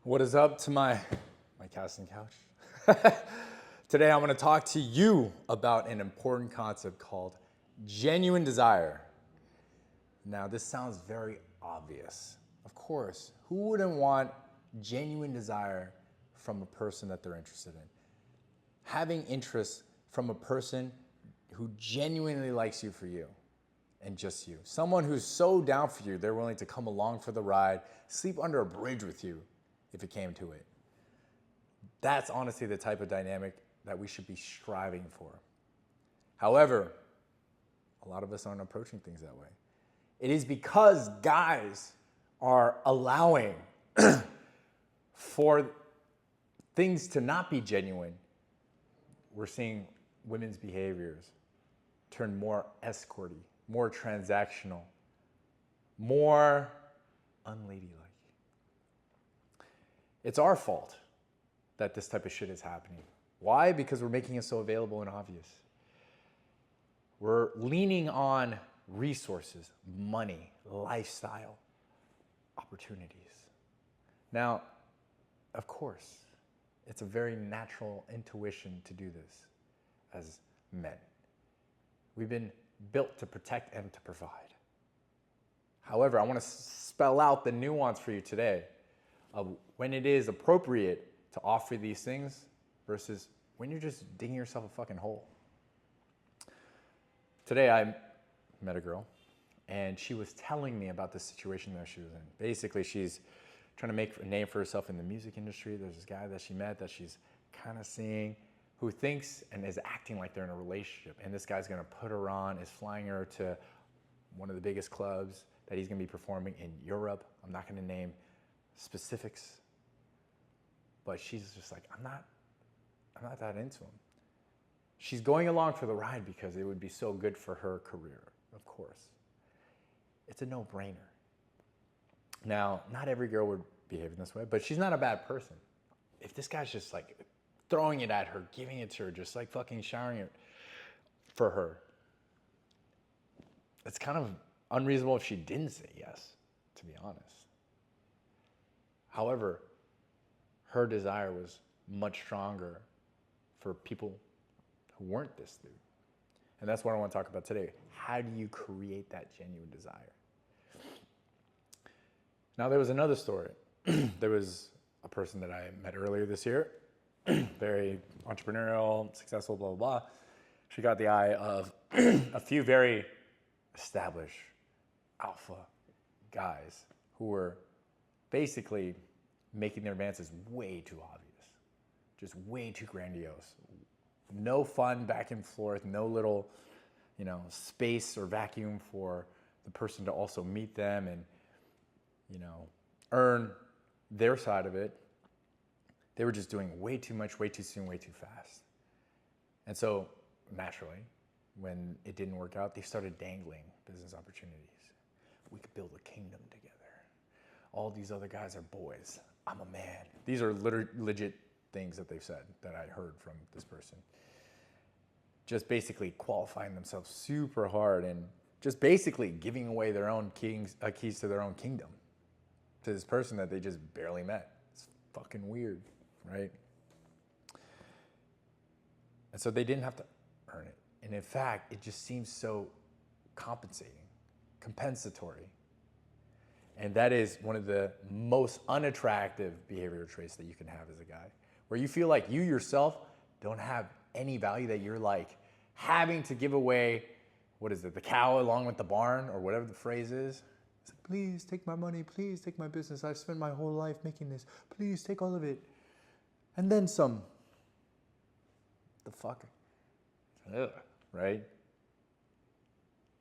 What is up to my casting couch? Today I'm going to talk to you about an important concept called genuine desire. Now this sounds very obvious. Of course, who wouldn't want genuine desire from a person that they're interested in? Having interest from a person who genuinely likes you for you and just you. Someone who's so down for you, they're willing to come along for the ride, sleep under a bridge with you if it came to it. That's honestly the type of dynamic that we should be striving for. However, a lot of us aren't approaching things that way. It is because guys are allowing for things to not be genuine. We're seeing women's behaviors turn more escorty, more transactional, more unladylike. It's our fault that this type of shit is happening. Why? Because we're making it so available and obvious. We're leaning on resources, money, lifestyle, opportunities. Now, of course, it's a very natural intuition to do this as men. We've been built to protect and to provide. However, I want to spell out the nuance for you today of when it is appropriate to offer these things versus when you're just digging yourself a fucking hole. Today I met a girl and she was telling me about the situation that she was in. Basically, she's trying to make a name for herself in the music industry. There's this guy that she met that she's kind of seeing who thinks and is acting like they're in a relationship. And this guy's gonna put her on, is flying her to one of the biggest clubs that he's gonna be performing in Europe. I'm not gonna name specifics, but she's just like, I'm not that into him. She's going along for the ride because it would be so good for her career, of course. It's a no-brainer. Now, not every girl would behave in this way, but she's not a bad person. If this guy's just like throwing it at her, giving it to her, just like fucking showering it for her, it's kind of unreasonable if she didn't say yes, to be honest. However, her desire was much stronger for people who weren't this dude. And that's what I want to talk about today. How do you create that genuine desire? Now, there was another story. There was a person that I met earlier this year, very entrepreneurial, successful, blah, blah, blah. She got the eye of a few very established alpha guys who were basically making their advances way too obvious, just way too grandiose. No fun back and forth, no little, space or vacuum for the person to also meet them and, earn their side of it. They were just doing way too much, way too soon, way too fast. And so naturally, when it didn't work out, they started dangling business opportunities. We could build a kingdom together. All these other guys are boys. I'm a man. These are legit things that they've said that I heard from this person. Just basically qualifying themselves super hard and just basically giving away their own keys to their own kingdom to this person that they just barely met. It's fucking weird, right? And so they didn't have to earn it. And in fact, it just seems so compensatory. And that is one of the most unattractive behavioral traits that you can have as a guy, where you feel like you yourself don't have any value, that you're like having to give away, the cow along with the barn, or whatever the phrase is. It's like, please take my money, please take my business. I've spent my whole life making this. Please take all of it. And then some. The fuck? Ugh, right?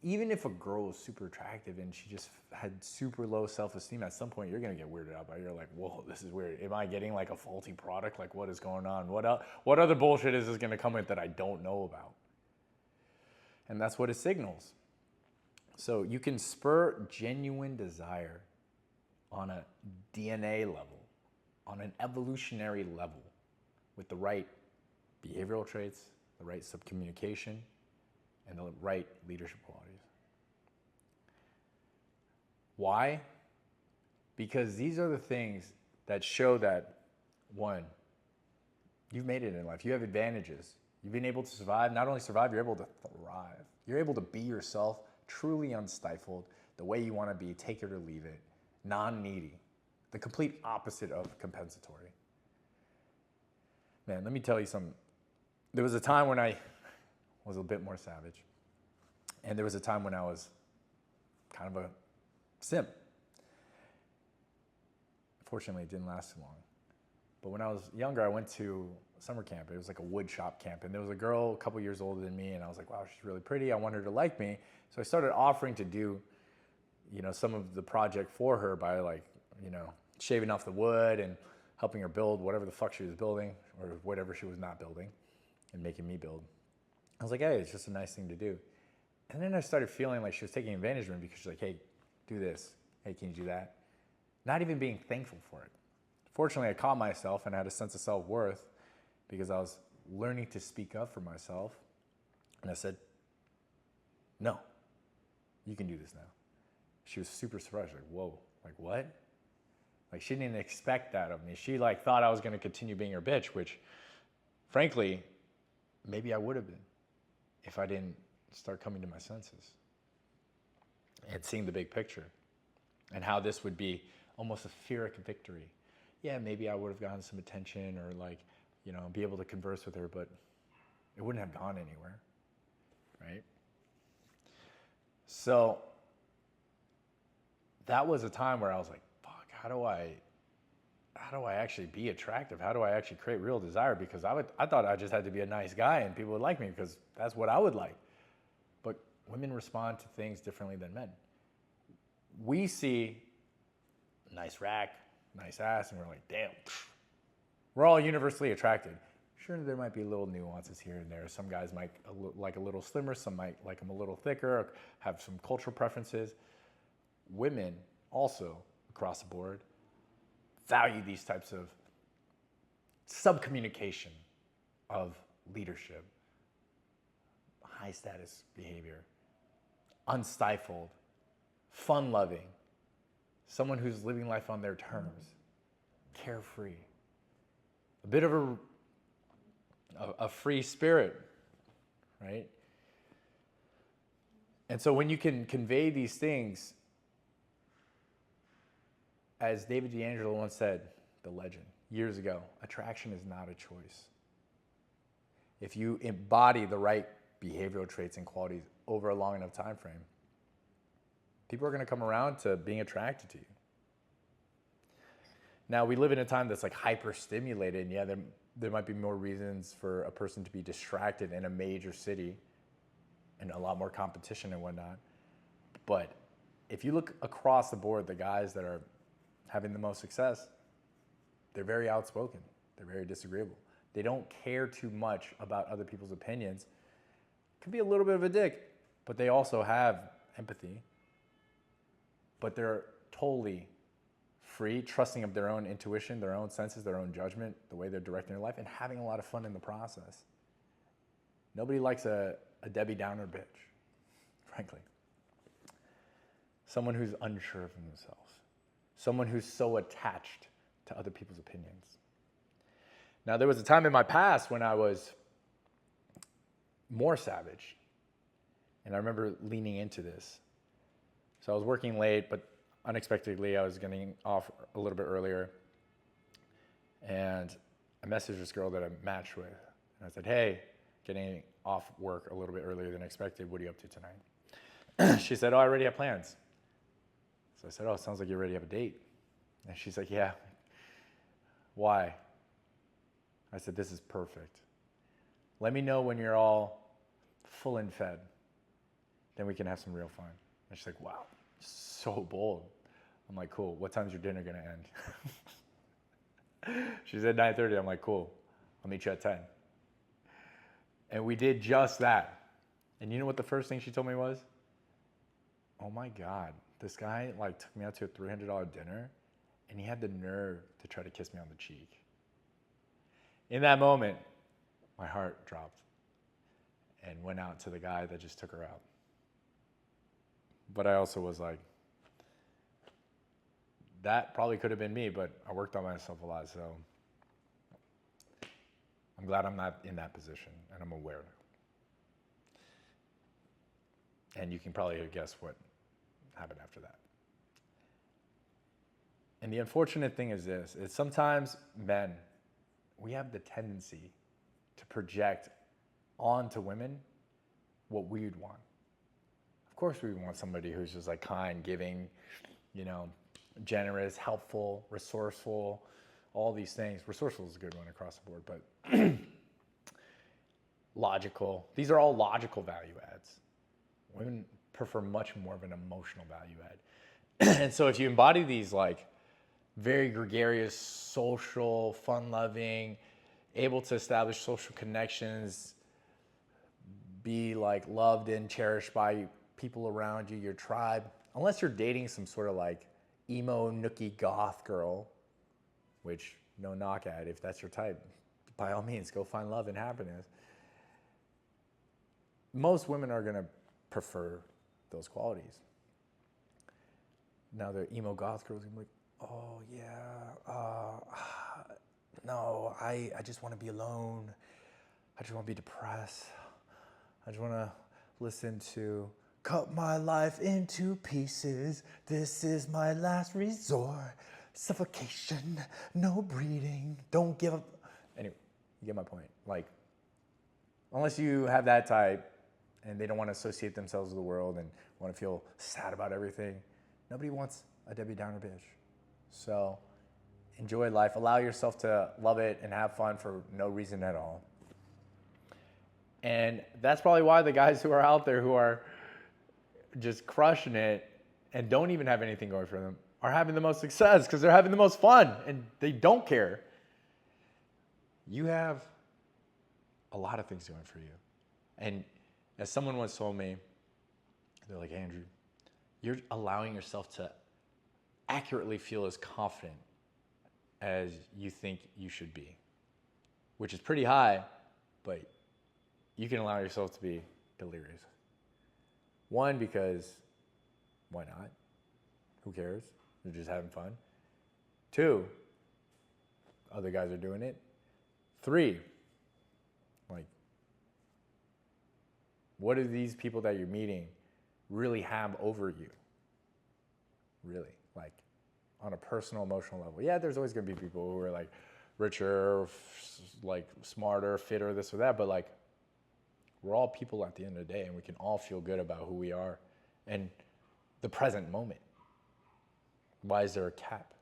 Even if a girl is super attractive and she just had super low self-esteem, at some point you're gonna get weirded out by it. You're like, whoa, this is weird. Am I getting like a faulty product? Like, what is going on? What other bullshit is this gonna come with that I don't know about? And that's what it signals. So you can spur genuine desire on a DNA level, on an evolutionary level, with the right behavioral traits, the right subcommunication, and the right leadership qualities. Why? Because these are the things that show that, one, you've made it in life. You have advantages. You've been able to survive. Not only survive, you're able to thrive. You're able to be yourself, truly unstifled, the way you want to be, take it or leave it, non-needy, the complete opposite of compensatory. Man, let me tell you something. There was a time when I was a bit more savage, and there was a time when I was kind of a simp. Fortunately, it didn't last too long. But when I was younger, I went to summer camp. It was like a wood shop camp. And there was a girl a couple years older than me. And I was like, wow, she's really pretty. I want her to like me. So I started offering to do, some of the project for her by shaving off the wood and helping her build whatever the fuck she was building or whatever she was not building and making me build. I was like, hey, it's just a nice thing to do. And then I started feeling like she was taking advantage of me because she's like, hey, do this. Hey, can you do that? Not even being thankful for it. Fortunately, I caught myself and I had a sense of self-worth because I was learning to speak up for myself. And I said, no, you can do this now. She was super surprised, like, whoa, like what? Like she didn't expect that of me. She thought I was going to continue being her bitch, which frankly, maybe I would have been if I didn't start coming to my senses and seeing the big picture and how this would be almost a Pyrrhic victory. Yeah, maybe I would have gotten some attention or be able to converse with her, but it wouldn't have gone anywhere, right? So that was a time where I was like, fuck, how do I actually be attractive? How do I actually create real desire? Because I thought I just had to be a nice guy and people would like me because that's what I would like. But women respond to things differently than men. We see nice rack, nice ass, and we're like, damn. We're all universally attracted. Sure, there might be little nuances here and there. Some guys might like a little slimmer, some might like them a little thicker, or have some cultural preferences. Women also, across the board, value these types of subcommunication of leadership, high status behavior, unstifled, fun-loving, someone who's living life on their terms, carefree, a bit of a free spirit, right? And so when you can convey these things, as David D'Angelo once said, the legend, years ago, attraction is not a choice. If you embody the right behavioral traits and qualities over a long enough time frame, people are going to come around to being attracted to you. Now, we live in a time that's hyper-stimulated, and yeah, there might be more reasons for a person to be distracted in a major city and a lot more competition and whatnot. But if you look across the board, the guys that are having the most success, they're very outspoken. They're very disagreeable. They don't care too much about other people's opinions. Could be a little bit of a dick, but they also have empathy. But they're totally free, trusting of their own intuition, their own senses, their own judgment, the way they're directing their life, and having a lot of fun in the process. Nobody likes a Debbie Downer bitch, frankly. Someone who's unsure of themselves. Someone who's so attached to other people's opinions. Now, there was a time in my past when I was more savage, and I remember leaning into this. So I was working late, but unexpectedly, I was getting off a little bit earlier. And I messaged this girl that I matched with. And I said, hey, getting off work a little bit earlier than expected. What are you up to tonight? She said, oh, I already have plans. So I said, oh, it sounds like you already have a date. And she's like, yeah. Why? I said, this is perfect. Let me know when you're all full and fed. Then we can have some real fun. And she's like, wow, so bold. I'm like, cool. What time's your dinner going to end? She said 9:30. I'm like, cool. I'll meet you at 10. And we did just that. And you know what the first thing she told me was? Oh my God, this guy took me out to a $300 dinner and he had the nerve to try to kiss me on the cheek. In that moment, my heart dropped and went out to the guy that just took her out. But I also was like, that probably could have been me, but I worked on myself a lot. So I'm glad I'm not in that position, and I'm aware. And you can probably guess what happened after that. And the unfortunate thing is this, is sometimes men, we have the tendency to project onto women what we'd want. Of course we want somebody who's just like kind, giving, generous, helpful, resourceful, all these things. Resourceful is a good one across the board, but logical. These are all logical value adds. Women prefer much more of an emotional value add. And so if you embody these like very gregarious, social, fun-loving, able to establish social connections, be like loved and cherished by people around you, your tribe, unless you're dating some sort of like emo, nookie, goth girl, which no knock at, if that's your type, by all means, go find love and happiness. Most women are gonna prefer those qualities. Now the emo goth girls are gonna be like, oh yeah, no, I just want to be alone. I just want to be depressed. I just want to listen to cut my life into pieces. This is my last resort. Suffocation, no breathing, don't give up. Anyway, you get my point. Like, unless you have that type and they don't want to associate themselves with the world and want to feel sad about everything, nobody wants a Debbie Downer bitch. So enjoy life. Allow yourself to love it and have fun for no reason at all. And that's probably why the guys who are out there who are just crushing it and don't even have anything going for them are having the most success, because they're having the most fun and they don't care. You have a lot of things going for you. And as someone once told me, they're like, Andrew, you're allowing yourself to accurately feel as confident as you think you should be, which is pretty high, but you can allow yourself to be delirious. One, because why not? Who cares? You're just having fun. Two, other guys are doing it. Three, like, what do these people that you're meeting really have over you? Really, like, on a personal, emotional level. Yeah, there's always gonna be people who are like richer, like smarter, fitter, this or that, but like, we're all people at the end of the day, and we can all feel good about who we are and the present moment. Why is there a cap?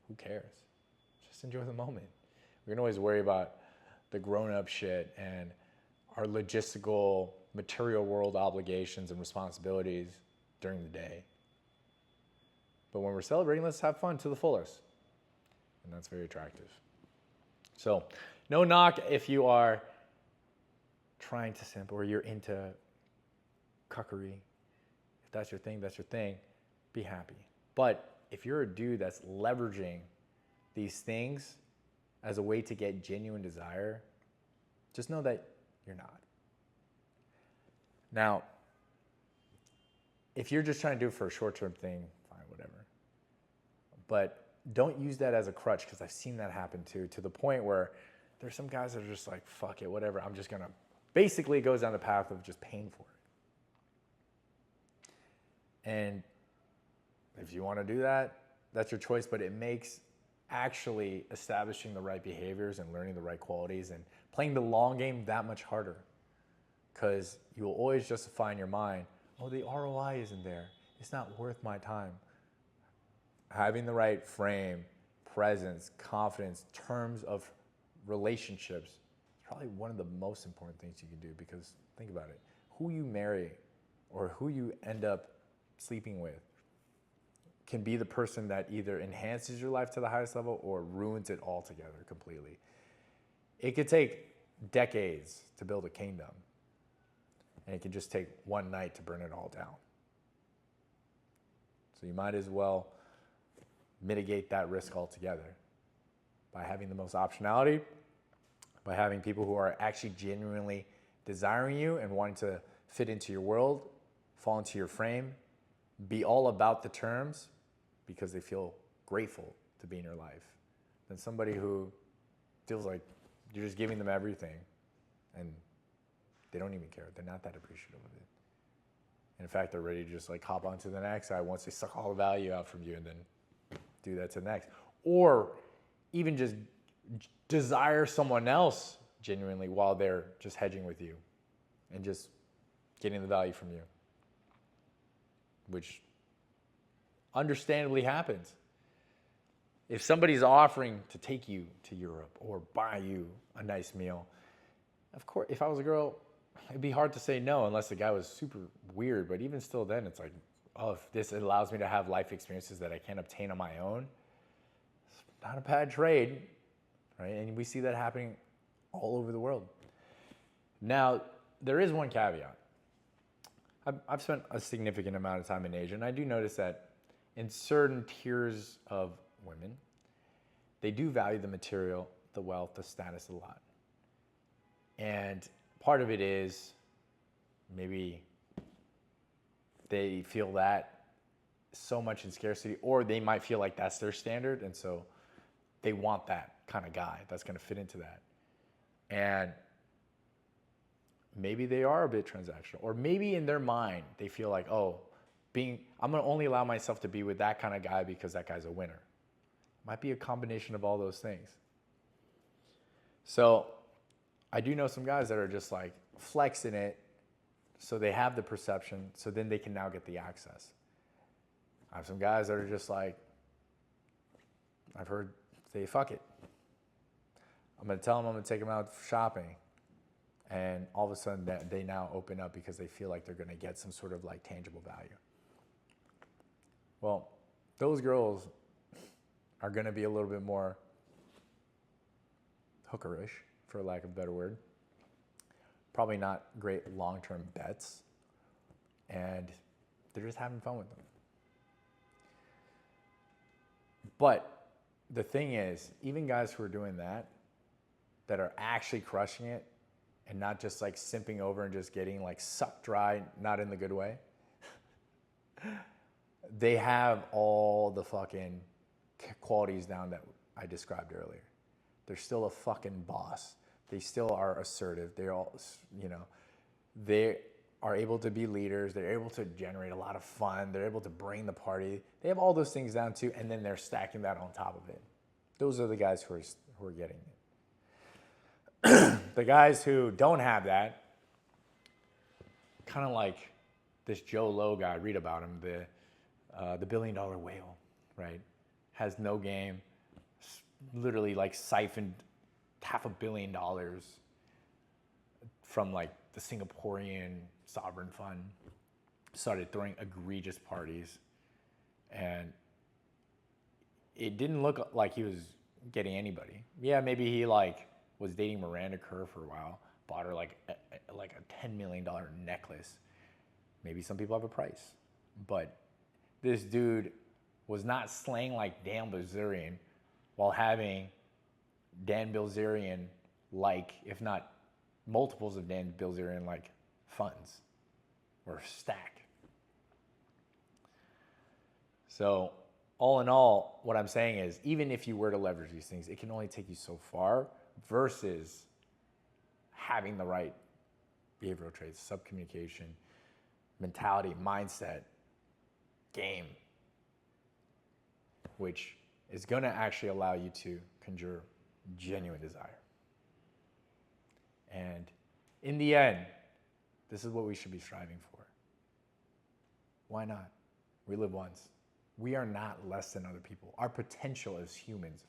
Who cares? Just enjoy the moment. We can always worry about the grown-up shit and our logistical, material world obligations and responsibilities during the day. But when we're celebrating, let's have fun to the fullest. And that's very attractive. So, no knock if you are trying to simp or you're into cuckery. If that's your thing, that's your thing. Be happy. But if you're a dude that's leveraging these things as a way to get genuine desire, just know that you're not. Now, if you're just trying to do it for a short-term thing, fine, whatever. But don't use that as a crutch, because I've seen that happen too, to the point where there's some guys that are just like, fuck it, whatever, I'm just gonna, basically it goes down the path of just paying for it. And if you want to do that, that's your choice, but it makes actually establishing the right behaviors and learning the right qualities and playing the long game that much harder, because you will always justify in your mind, oh, the ROI isn't there. It's not worth my time. Having the right frame, presence, confidence, terms of relationships is probably one of the most important things you can do, because think about it. Who you marry or who you end up sleeping with can be the person that either enhances your life to the highest level or ruins it altogether completely. It could take decades to build a kingdom, and it can just take one night to burn it all down. So you might as well mitigate that risk altogether by having the most optionality, by having people who are actually genuinely desiring you and wanting to fit into your world, fall into your frame, be all about the terms because they feel grateful to be in your life than somebody who feels like you're just giving them everything and they don't even care. They're not that appreciative of it. And in fact, they're ready to just like hop on to the next guy once they suck all the value out from you and then do that to the next. Or even just desire someone else genuinely while they're just hedging with you and just getting the value from you, which understandably happens. If somebody's offering to take you to Europe or buy you a nice meal, of course, if I was a girl, it'd be hard to say no unless the guy was super weird. But even still then, it's like, oh, if this allows me to have life experiences that I can't obtain on my own, it's not a bad trade, right? And we see that happening all over the world. Now, there is one caveat. I've spent a significant amount of time in Asia, and I do notice that in certain tiers of women, they do value the material, the wealth, the status a lot. And part of it is maybe they feel that so much in scarcity, or they might feel like that's their standard, and so they want that kind of guy that's going to fit into that. And maybe they are a bit transactional, or maybe in their mind they feel like, oh, I'm going to only allow myself to be with that kind of guy because that guy's a winner. Might be a combination of all those things. So I do know some guys that are just like flexing it so they have the perception, so then they can now get the access. I have some guys that are just like, I've heard say, fuck it. I'm going to tell them I'm going to take them out shopping. And all of a sudden they now open up because they feel like they're going to get some sort of like tangible value. Well, those girls are going to be a little bit more hookerish, for lack of a better word. Probably not great long-term bets. And they're just having fun with them. But the thing is, even guys who are doing that are actually crushing it, and not just like simping over and just getting like sucked dry, not in the good way, they have all the fucking qualities down that I described earlier. They're still a fucking boss. They still are assertive. They're all, they are able to be leaders. They're able to generate a lot of fun. They're able to bring the party. They have all those things down too, and then they're stacking that on top of it. Those are the guys who are getting it. The guys who don't have that, kind of like this Joe Low guy, read about him, the $1 billion whale, right? Has no game, literally like siphoned $500 million from like the Singaporean sovereign fund, started throwing egregious parties, and it didn't look like he was getting anybody. Yeah, maybe he like was dating Miranda Kerr for a while, bought her like a $10 million necklace. Maybe some people have a price, but this dude was not slaying like Dan Bilzerian while having Dan Bilzerian like, if not multiples of Dan Bilzerian like funds or stack. So all in all, what I'm saying is, even if you were to leverage these things, it can only take you so far versus having the right behavioral traits, subcommunication, mentality, mindset, game, which is going to actually allow you to conjure genuine desire. And in the end, this is what we should be striving for. Why not? We live once. We are not less than other people. Our potential as humans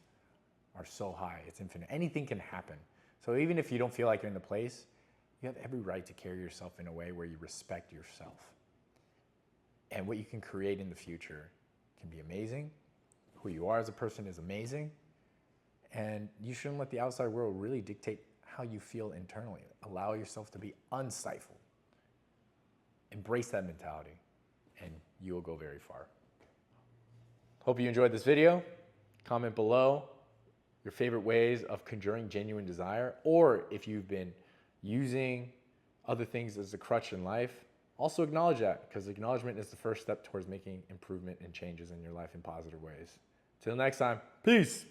are so high, it's infinite. Anything can happen. So even if you don't feel like you're in the place, you have every right to carry yourself in a way where you respect yourself. And what you can create in the future can be amazing. Who you are as a person is amazing. And you shouldn't let the outside world really dictate how you feel internally. Allow yourself to be unstifled. Embrace that mentality, and you will go very far. Hope you enjoyed this video. Comment below your favorite ways of conjuring genuine desire, or if you've been using other things as a crutch in life. Also acknowledge that, because acknowledgement is the first step towards making improvement and changes in your life in positive ways. Till next time, peace.